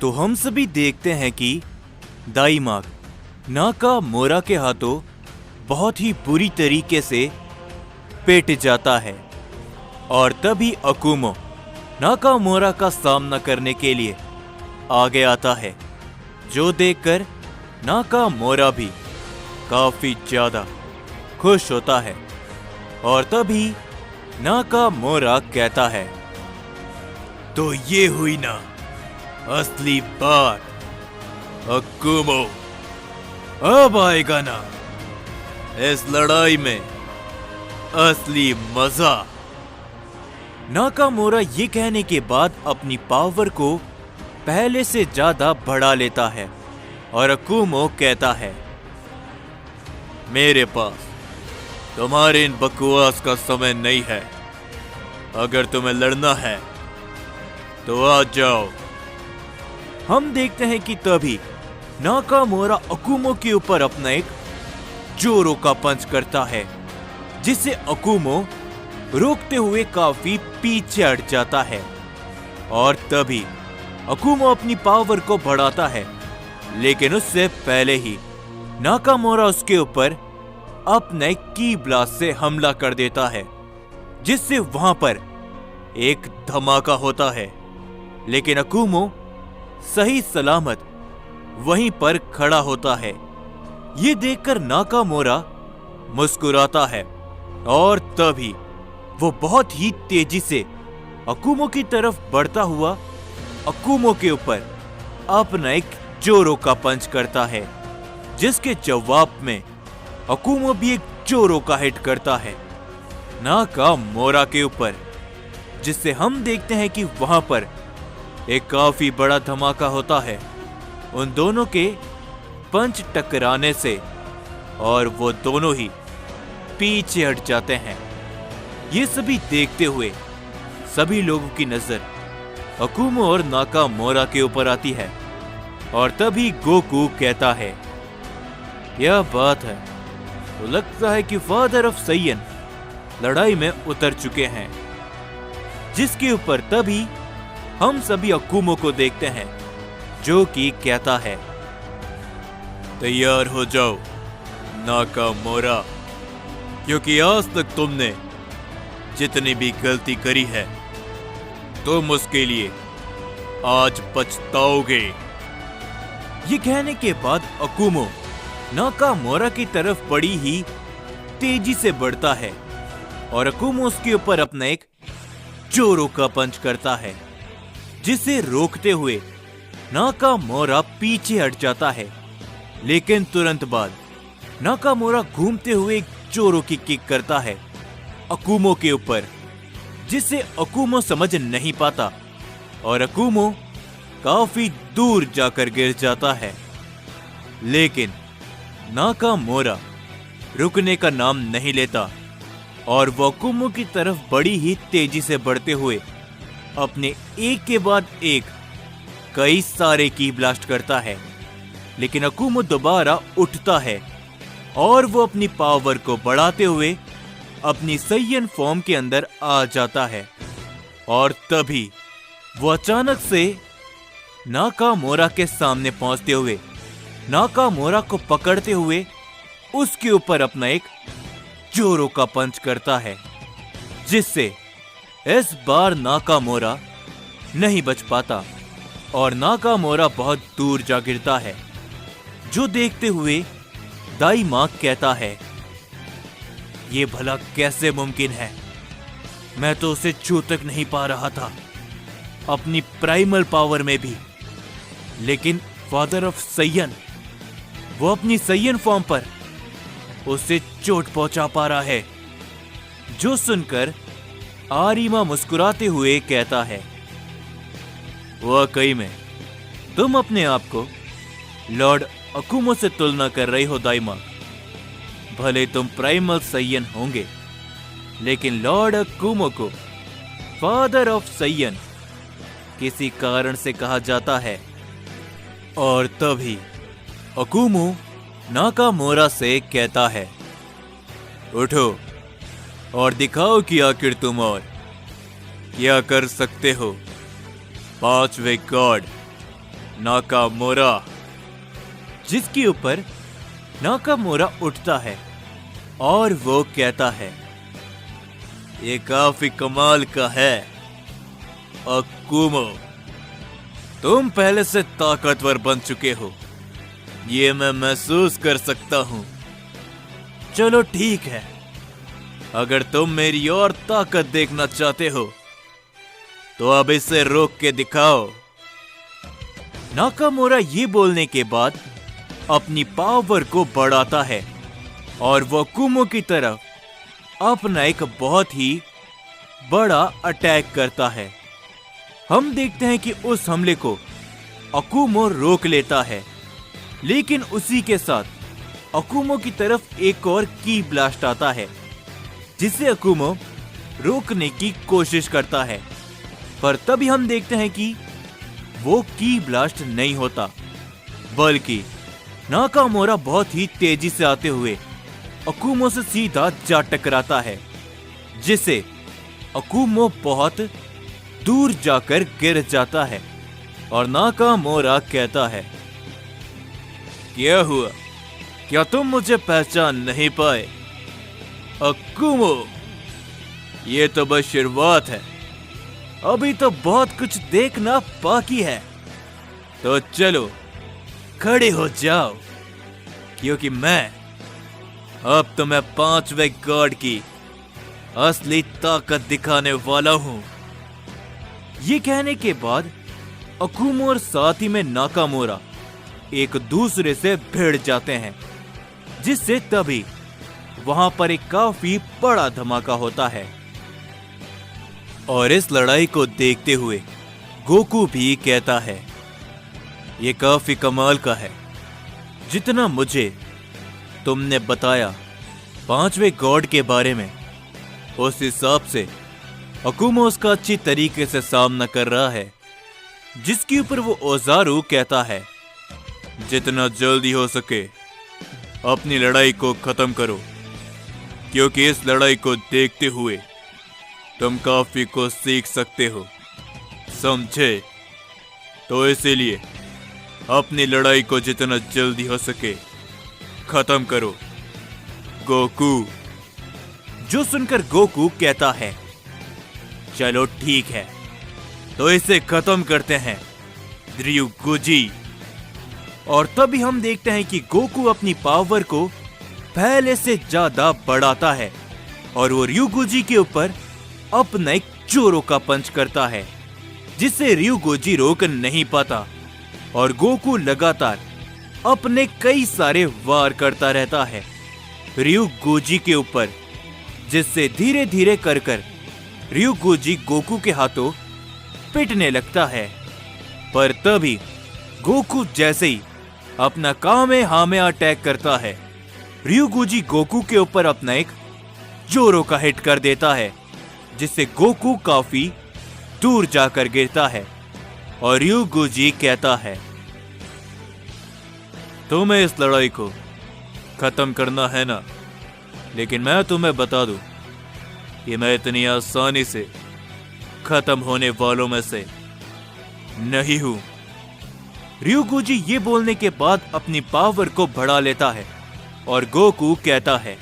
तो हम सभी देखते हैं कि दाइमाक नाकामोरा के हाथों बहुत ही बुरी तरीके से पिट जाता है और तभी अकुमो नाकामोरा का सामना करने के लिए आगे आता है, जो देखकर नाकामोरा भी काफी ज्यादा खुश होता है। और तभी नाकामोरा कहता है, तो ये हुई ना असली बात अकुमो, अब आएगा ना इस लड़ाई में असली मजा। नाकामोरा ये कहने के बाद अपनी पावर को पहले से ज्यादा बढ़ा लेता है और अकुमो कहता है, मेरे पास तुम्हारे इन बकवास का समय नहीं है। अगर तुम्हें लड़ना है तो आ जाओ। हम देखते हैं कि तभी नाकामोरा अकुमो के ऊपर अपना एक जोरों का पंच करता है, जिससे अकुमो रोकते हुए काफी पीछे हट जाता है। और तभी अकुमो अपनी पावर को बढ़ाता है, लेकिन उससे पहले ही नाकामोरा उसके ऊपर अपने की ब्लास्ट से हमला कर देता है, जिससे वहां पर एक धमाका होता है। लेकिन अकुमो सही सलामत वहीं पर खड़ा होता है। ये देखकर नाकामोरा मुस्कुराता है और तभी वो बहुत ही तेजी से अकुमो की तरफ बढ़ता हुआ अकुमो के ऊपर अपना एक जोरों का पंच करता है, जिसके जवाब में अकुमो भी एक जोरों का हिट करता है नाकामोरा के ऊपर, जिससे हम देखते हैं कि वहां पर एक काफी बड़ा धमाका होता है उन दोनों के पंच टकराने से, और वो दोनों ही पीछे हट जाते हैं। ये सभी देखते हुए सभी लोगों की नजर अकुमो और नाकामोरा के ऊपर आती है और तभी गोकू कहता है, यह बात है तो लगता है कि फादर ऑफ सैयन लड़ाई में उतर चुके हैं। जिसके ऊपर तभी हम सभी अकुमो को देखते हैं, जो कि कहता है, तैयार हो जाओ नाकामोरा, क्योंकि आज तक तुमने जितनी भी गलती करी है तुम उसके लिए आज पछताओगे। ये कहने के बाद अकुमो नाकामोरा की तरफ बड़ी ही तेजी से बढ़ता है और अकुमो उसके ऊपर अपना एक जोरों का पंच करता है, जिसे रोकते हुए नाकामोरा पीछे हट जाता है। लेकिन तुरंत बाद नाकामोरा घूमते हुए एक जोरों की किक करता है अकुमो के ऊपर, जिसे अकुमो समझ नहीं पाता और अकुमो काफी दूर जाकर गिर जाता है। लेकिन नाकामोरा रुकने का नाम नहीं लेता और वो अकुमो की तरफ बड़ी ही तेजी से बढ़ते हुए अपने एक के बाद एक कई सारे की ब्लास्ट करता है। लेकिन अकुमो दोबारा उठता है और वो अपनी पावर को बढ़ाते हुए अपनी सैयन फॉर्म के अंदर आ जाता है। और तभी वो अचानक से नाकामोरा के सामने पहुंचते हुए नाकामोरा को पकड़ते हुए उसके ऊपर अपना एक जोरों का पंच करता है, जिससे इस बार नाकामोरा नहीं बच पाता और नाकामोरा बहुत दूर जा गिरता है। जो देखते हुए दाइमाक कहता है, ये भला कैसे मुमकिन है, मैं तो उसे छू तक नहीं पा रहा था अपनी प्राइमल पावर में भी, लेकिन फादर ऑफ सैयन वो अपनी सैयन फॉर्म पर उसे चोट पहुंचा पा रहा है। जो सुनकर आरिमा मुस्कुराते हुए कहता है, वाकई में तुम अपने आप को लॉर्ड अकुमो से तुलना कर रही हो दाइमा। भले तुम प्राइमल सैयन होंगे, लेकिन लॉर्ड अकुमो को फादर ऑफ सैयन किसी कारण से कहा जाता है। और तभी अकुमो नाकामोरा से कहता है, उठो और दिखाओ कि आखिर तुम और क्या कर सकते हो। पांचवे गॉड नाकामोरा। जिसके ऊपर नाकामोरा उठता है और वो कहता है, ये काफी कमाल का है अकुमो, तुम पहले से ताकतवर बन चुके हो, ये मैं महसूस कर सकता हूं। चलो ठीक है, अगर तुम मेरी और ताकत देखना चाहते हो तो अब इसे रोक के दिखाओ। नाकामोरा ये बोलने के बाद अपनी पावर को बढ़ाता है और वो अकुमो की तरफ अपना एक बहुत ही बड़ा अटैक करता है। हम देखते हैं कि उस हमले को अकुमो रोक लेता है, लेकिन उसी के साथ अकुमो की तरफ एक और की ब्लास्ट आता है, जिसे अकुमो रोकने की कोशिश करता है। पर तभी हम देखते हैं कि वो की ब्लास्ट नहीं होता, बल्कि नाकामोरा बहुत ही तेजी से आते हुए अकुमो से सीधा जा टकराता है, जिससे अकुमो बहुत दूर जाकर गिर जाता है। और नाकामोरा कहता है, क्या हुआ, क्या तुम मुझे पहचान नहीं पाए? अकुमो, ये तो बस शुरुआत है, अभी तो बहुत कुछ देखना बाकी है। तो चलो खड़े हो जाओ, क्योंकि मैं अब तुम्हें 5वें गॉड की असली ताकत दिखाने वाला हूं। ये कहने के बाद अकुमो और साथ ही में नाकामोरा एक दूसरे से भिड़ जाते हैं, जिससे तभी वहां पर एक काफी बड़ा धमाका होता है। और इस लड़ाई को देखते हुए गोकू भी कहता है, ये काफी कमाल का है। जितना मुझे तुमने बताया 5वें गॉड के बारे में, उस हिसाब से अकुमो उसका अच्छी तरीके से सामना कर रहा है। जिसके ऊपर वो ओजारू कहता है, जितना जल्दी हो सके अपनी लड़ाई को खत्म करो, क्योंकि इस लड़ाई को देखते हुए तुम काफी कुछ सीख सकते हो, समझे? तो इसीलिए अपनी लड़ाई को जितना जल्दी हो सके खत्म करो, गोकू। जो सुनकर गोकू कहता है, चलो ठीक है, तो इसे खत्म करते हैं, ryuguji। और तभी हम देखते हैं कि गोकू अपनी पावर को पहले से ज्यादा बढ़ाता है और वो ryuguji के ऊपर अपना एक जोरो का पंच करता है, जिससे ryuguji रोक नहीं पाता और गोकू लगातार अपने कई सारे वार करता रहता है ryuguji के ऊपर, जिससे धीरे धीरे कर ryuguji गोकू के हाथों पिटने लगता है। पर तभी गोकू जैसे ही अपना कामेहामे अटैक करता है, ryuguji गोकू के ऊपर अपना एक जोरो का हिट कर देता है, जिससे गोकू काफी दूर जाकर गिरता है। और ryuguji कहता है, तुम्हें इस लड़ाई को खत्म करना है ना, लेकिन मैं तुम्हें बता दूं कि मैं इतनी आसानी से खत्म होने वालों में से नहीं हूं। ryuguji ये बोलने के बाद अपनी पावर को बढ़ा लेता है और गोकू कहता है,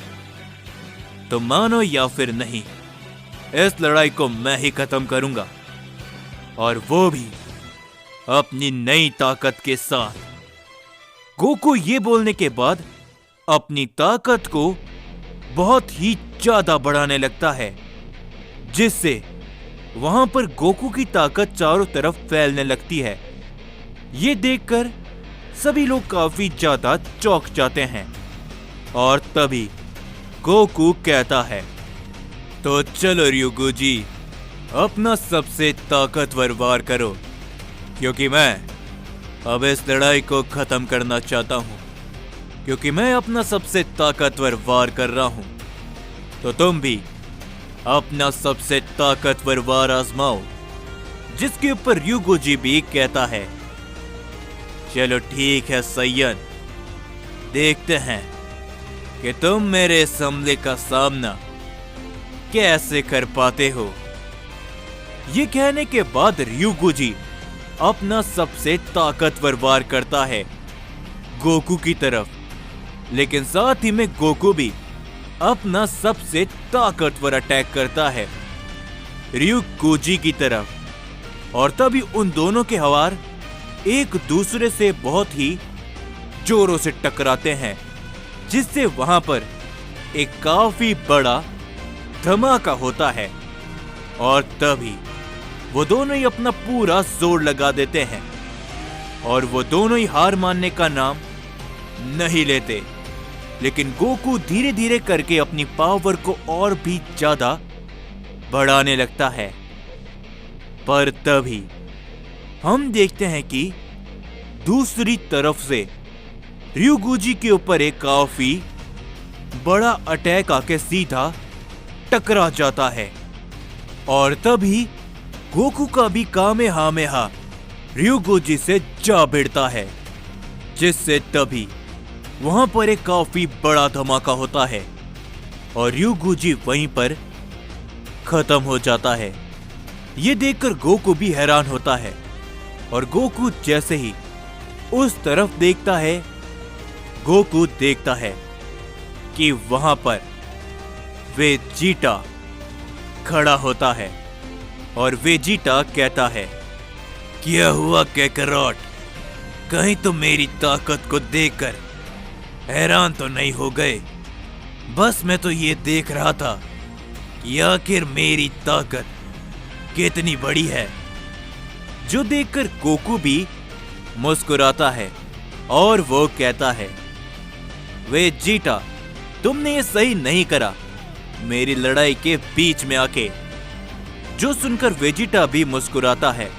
तो मानो या फिर नहीं, इस लड़ाई को मैं ही खत्म करूंगा, और वो भी अपनी नई ताकत के साथ। गोकू ये बोलने के बाद अपनी ताकत को बहुत ही ज्यादा बढ़ाने लगता है, जिससे वहां पर गोकू की ताकत चारों तरफ फैलने लगती है। ये देखकर सभी लोग काफी ज्यादा चौंक जाते हैं। और तभी गोकू कहता है, तो चलो ryuguji, अपना सबसे ताकतवर वार करो, क्योंकि मैं अब इस लड़ाई को खत्म करना चाहता हूं, क्योंकि मैं अपना सबसे ताकतवर वार कर रहा हूं। तो तुम भी अपना सबसे ताकतवर वार आजमाओ। जिसके ऊपर ryuguji भी कहता है, चलो ठीक है सैयन, देखते हैं कि तुम मेरे इस हमले का सामना कैसे कर पाते हो। ये कहने के बाद ryuguji अपना सबसे ताकतवर वार करता है गोकू की तरफ, लेकिन साथ ही में गोकू भी अपना सबसे ताकतवर अटैक करता है ryuguji की तरफ। और तभी उन दोनों के हवार एक दूसरे से बहुत ही जोरों से टकराते हैं, जिससे वहां पर एक काफी बड़ा धमाका होता है। और तभी वो दोनों ही अपना पूरा जोर लगा देते हैं और वो दोनों ही हार मानने का नाम नहीं लेते। लेकिन गोकू धीरे धीरे करके अपनी पावर को और भी ज्यादा बढ़ाने लगता है। पर तभी हम देखते हैं कि दूसरी तरफ से ryuguji के ऊपर एक काफी बड़ा अटैक आके सीधा टकरा जाता है। और तभी गोकू का भी कामेहामेहा ryuguji से जा भिड़ता है, जिससे तभी वहां पर एक काफी बड़ा धमाका होता है और ryuguji वहीं पर खत्म हो जाता है। ये देखकर गोकू भी हैरान होता है और गोकू जैसे ही उस तरफ देखता है, गोकू देखता है कि वहां पर वेजिटा खड़ा होता है और वेजिटा कहता है, क्या हुआ कैकरॉट, कहीं तो मेरी ताकत को देखकर हैरान तो नहीं हो गए? बस मैं तो ये देख रहा था कि आखिर मेरी ताकत कितनी बड़ी है। जो देखकर गोकू भी मुस्कुराता है और वो कहता है, वेजिटा तुमने ये सही नहीं करा मेरी लड़ाई के बीच में आके। जो सुनकर वेजिटा भी मुस्कुराता है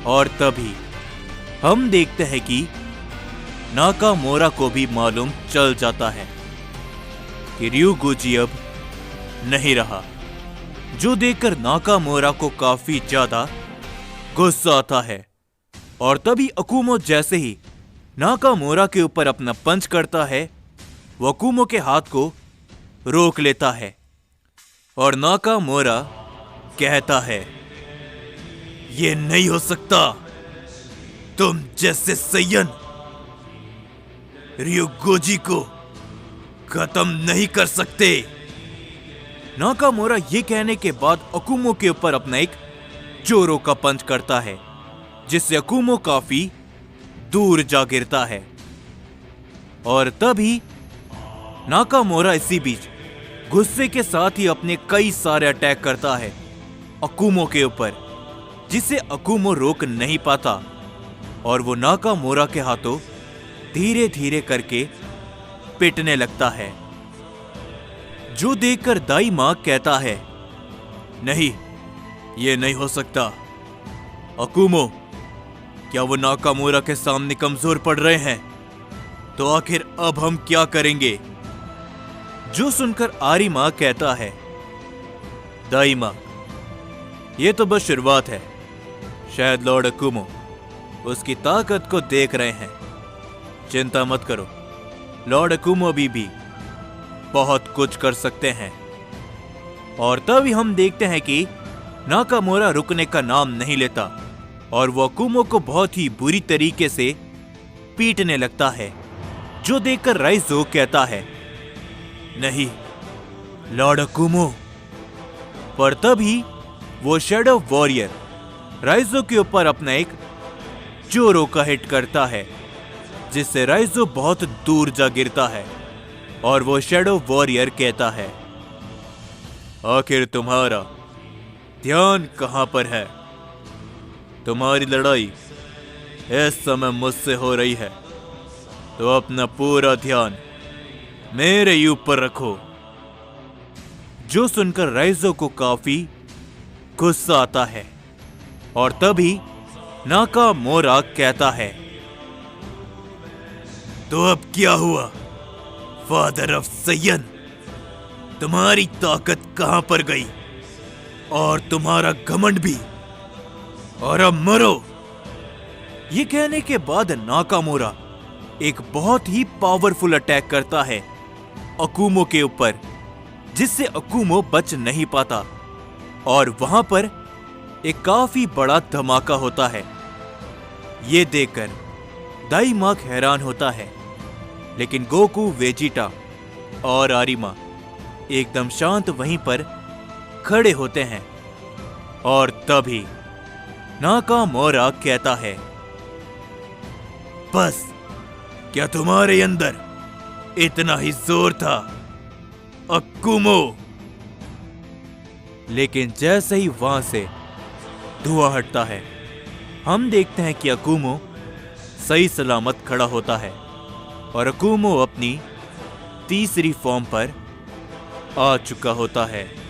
और तभी हम देखते हैं कि नाकामोरा को भी मालूम चल जाता है कि ryuguji अब नहीं रहा। जो देखकर नाकामोरा को काफी ज्यादा गुस्सा आता है और तभी अकुमो जैसे ही नाकामोरा के ऊपर अपना पंच करता है, वो अकुमो के हाथ को रोक लेता है और नाकामोरा कहता है, ये नहीं हो सकता, तुम जैसे सैयन ryuguji को खत्म नहीं कर सकते। नाकामोरा ये कहने के बाद अकुमो के ऊपर अपना एक जोरो का पंच करता है, जिससे अकुमो काफी दूर जा गिरता है। और तभी नाकामोरा इसी बीच गुस्से के साथ ही अपने कई सारे अटैक करता है अकुमो के ऊपर, जिसे अकुमो रोक नहीं पाता और वो नाकामोरा के हाथों धीरे धीरे करके पिटने लगता है। जो देखकर दाइमा कहता है, नहीं ये नहीं हो सकता, अकुमो क्या वो नाकामोरा के सामने कमजोर पड़ रहे हैं? तो आखिर अब हम क्या करेंगे? जो सुनकर आरिमा कहता है, दाइमा ये तो बस शुरुआत है, शायद लॉर्ड अकुमो उसकी ताकत को देख रहे हैं। चिंता मत करो, लॉर्ड अकुमो भी बहुत कुछ कर सकते हैं। और तभी हम देखते हैं कि नाकामोरा रुकने का नाम नहीं लेता और वो अकुमो को बहुत ही बुरी तरीके से पीटने लगता है। जो देखकर राइजो कहता है, नहीं लॉर्ड अकुमो। पर तभी वो शैडो वॉरियर राइजो के ऊपर अपना एक जोरो का हिट करता है, जिससे राइजो बहुत दूर जा गिरता है और वो शैडो वॉरियर कहता है, आखिर तुम्हारा ध्यान कहां पर है? तुम्हारी लड़ाई इस समय मुझसे हो रही है, तो अपना पूरा ध्यान मेरे ऊपर रखो। जो सुनकर राइजो को काफी गुस्सा आता है और तभी नाकामोरा कहता है, तो अब क्या हुआ फादर ऑफ सैयन, तुम्हारी ताकत कहां पर गई और तुम्हारा घमंड भी, और अब मरो। ये कहने के बाद नाकामोरा एक बहुत ही पावरफुल अटैक करता है अकुमो के ऊपर, जिससे अकुमो बच नहीं पाता और वहां पर एक काफी बड़ा धमाका होता है ये देखकर दाइमाक हैरान होता है, लेकिन गोकू, वेजिटा और आरिमा एकदम शांत वहीं पर खड़े होते हैं। और तभी नाकामोरा कहता है, बस, क्या तुम्हारे अंदर इतना ही जोर था, अकुमो? लेकिन जैसे ही वहां से धुआं हटता है, हम देखते हैं कि अकुमो सही सलामत खड़ा होता है और अकुमो अपनी तीसरी फॉर्म पर आ चुका होता है।